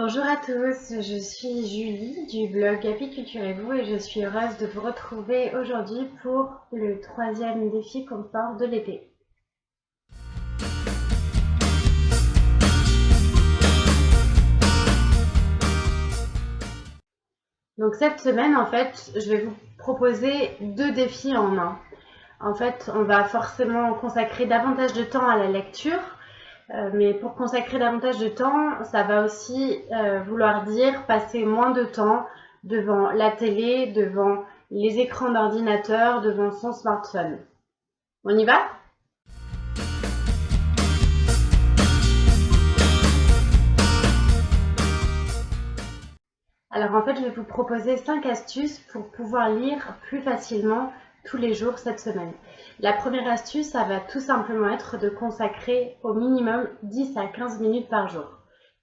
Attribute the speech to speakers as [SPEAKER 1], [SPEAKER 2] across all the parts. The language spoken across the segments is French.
[SPEAKER 1] Bonjour à tous, je suis Julie du blog Apiculturez-vous et je suis heureuse de vous retrouver aujourd'hui pour le troisième défi confort de l'été. Donc cette semaine, en fait, je vais vous proposer deux défis en un. En fait, on va forcément consacrer davantage de temps à la lecture, mais pour consacrer davantage de temps, ça va aussi vouloir dire passer moins de temps devant la télé, devant les écrans d'ordinateur, devant son smartphone. On y va? Alors en fait, je vais vous proposer 5 astuces pour pouvoir lire plus facilement tous les jours cette semaine. La première astuce, ça va tout simplement être de consacrer au minimum 10 à 15 minutes par jour.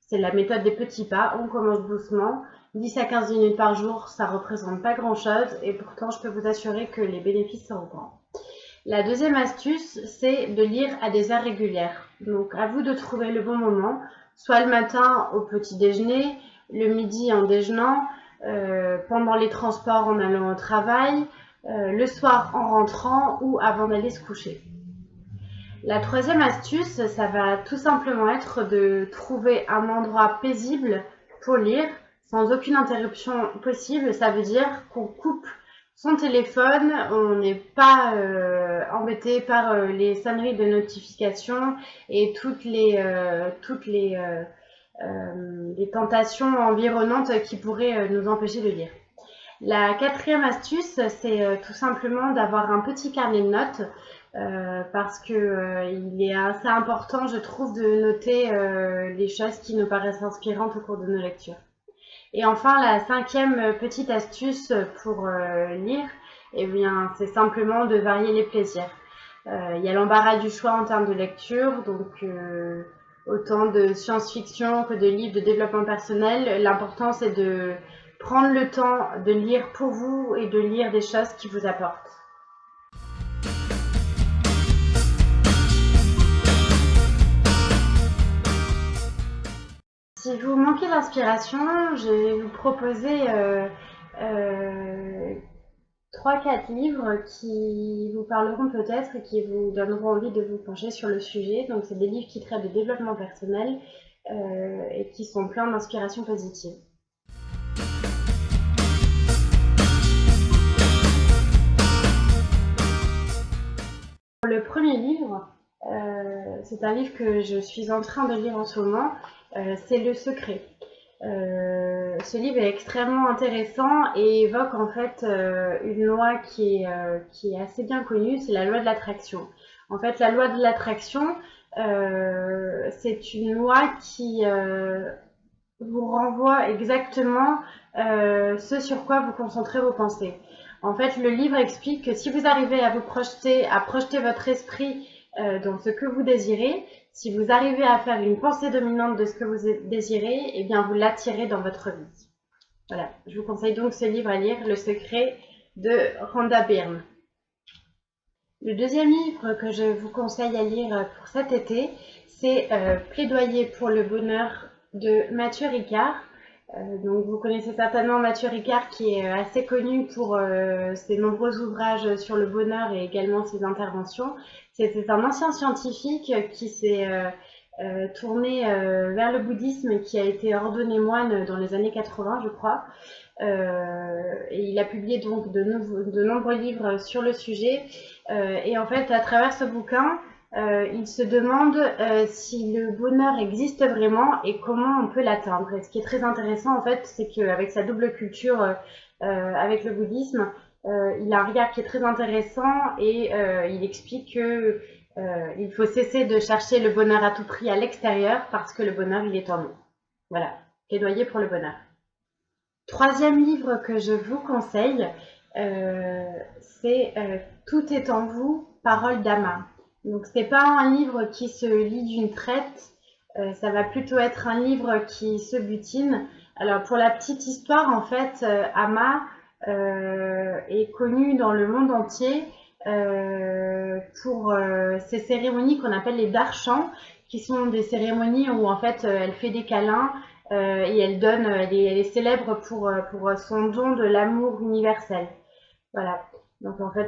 [SPEAKER 1] C'est la méthode des petits pas, on commence doucement. 10 à 15 minutes par jour, ça représente pas grand-chose et pourtant je peux vous assurer que les bénéfices seront grands. La deuxième astuce, c'est de lire à des heures régulières. Donc à vous de trouver le bon moment, soit le matin au petit déjeuner, le midi en déjeunant, pendant les transports en allant au travail, le soir en rentrant ou avant d'aller se coucher. La troisième astuce, ça va tout simplement être de trouver un endroit paisible pour lire, sans aucune interruption possible. Ça veut dire qu'on coupe son téléphone, on n'est pas embêté par les sonneries de notification et toutes les tentations environnantes qui pourraient nous empêcher de lire. La quatrième astuce, c'est tout simplement d'avoir un petit carnet de notes parce que il est assez important, je trouve, de noter les choses qui nous paraissent inspirantes au cours de nos lectures. Et enfin, la cinquième petite astuce pour lire, eh bien, c'est simplement de varier les plaisirs. Il y a l'embarras du choix en termes de lecture, donc autant de science-fiction que de livres de développement personnel. L'important, c'est de prendre le temps de lire pour vous et de lire des choses qui vous apportent. Si vous manquez d'inspiration, je vais vous proposer 3-4 livres qui vous parleront peut-être et qui vous donneront envie de vous pencher sur le sujet. Donc c'est des livres qui traitent de développement personnel et qui sont pleins d'inspiration positive. Le premier livre, c'est un livre que je suis en train de lire en ce moment, c'est Le Secret. Ce livre est extrêmement intéressant et évoque en fait une loi qui est assez bien connue, c'est la loi de l'attraction. En fait, la loi de l'attraction, c'est une loi qui vous renvoie exactement ce sur quoi vous concentrez vos pensées. En fait, le livre explique que si vous arrivez à projeter votre esprit dans ce que vous désirez, si vous arrivez à faire une pensée dominante de ce que vous désirez, eh bien vous l'attirez dans votre vie. Voilà, je vous conseille donc ce livre à lire, Le Secret de Rhonda Byrne. Le deuxième livre que je vous conseille à lire pour cet été, c'est Plaidoyer pour le bonheur de Mathieu Ricard. Donc vous connaissez certainement Mathieu Ricard qui est assez connu pour ses nombreux ouvrages sur le bonheur et également ses interventions. C'est un ancien scientifique qui s'est tourné vers le bouddhisme, qui a été ordonné moine dans les années 80, je crois. Et il a publié donc de nombreux livres sur le sujet. Et en fait, à travers ce bouquin, il se demande si le bonheur existe vraiment et comment on peut l'atteindre. Et ce qui est très intéressant, en fait, c'est qu'avec sa double culture avec le bouddhisme, il a un regard qui est très intéressant et il explique que il faut cesser de chercher le bonheur à tout prix à l'extérieur parce que le bonheur, il est en nous. Voilà, plaidoyer pour le bonheur. Troisième livre que je vous conseille, c'est Tout est en vous, Parole d'Ama. Donc c'est pas un livre qui se lit d'une traite, ça va plutôt être un livre qui se butine. Alors pour la petite histoire, en fait, Ama est connue dans le monde entier pour ces cérémonies qu'on appelle les darshans, qui sont des cérémonies où en fait elle fait des câlins, et elle est célèbre pour son don de l'amour universel. Voilà. Donc en fait,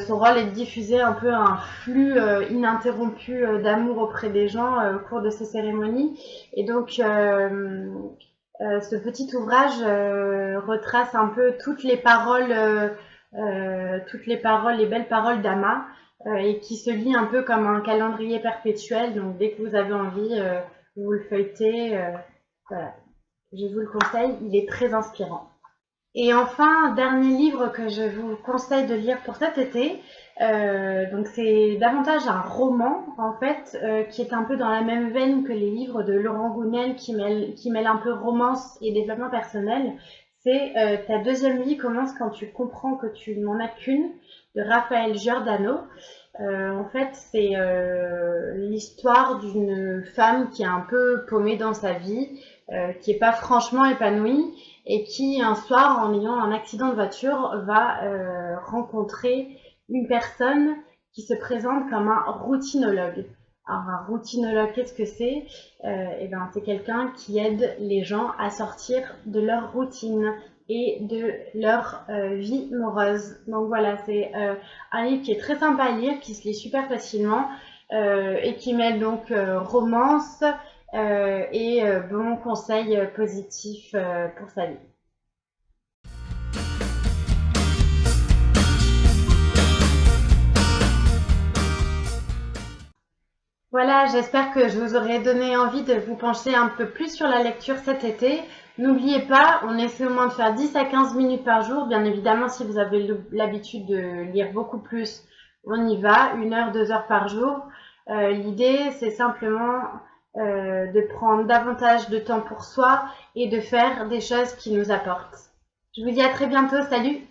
[SPEAKER 1] son rôle est de diffuser un peu un flux ininterrompu d'amour auprès des gens au cours de ces cérémonies. Et donc, ce petit ouvrage retrace un peu les belles paroles d'Ama, et qui se lit un peu comme un calendrier perpétuel. Donc dès que vous avez envie, vous le feuilletez. Voilà. Je vous le conseille, il est très inspirant. Et enfin, dernier livre que je vous conseille de lire pour cet été, donc c'est davantage un roman en fait, qui est un peu dans la même veine que les livres de Laurent Gounel qui mêle un peu romance et développement personnel. C'est Ta deuxième vie commence quand tu comprends que tu n'en as qu'une, de Raphaël Giordano. En fait, c'est l'histoire d'une femme qui est un peu paumée dans sa vie, qui est pas franchement épanouie et qui, un soir, en ayant un accident de voiture, va rencontrer une personne qui se présente comme un routinologue. Alors, un routinologue, qu'est-ce que c'est? Eh ben, c'est quelqu'un qui aide les gens à sortir de leur routine et de leur vie morose. Donc voilà, c'est un livre qui est très sympa à lire, qui se lit super facilement et qui mêle donc romance et bons conseils positifs pour sa vie. Voilà, j'espère que je vous aurai donné envie de vous pencher un peu plus sur la lecture cet été. N'oubliez pas, on essaie au moins de faire 10 à 15 minutes par jour. Bien évidemment, si vous avez l'habitude de lire beaucoup plus, on y va, 1 heure, 2 heures par jour. L'idée, c'est simplement de prendre davantage de temps pour soi et de faire des choses qui nous apportent. Je vous dis à très bientôt, salut!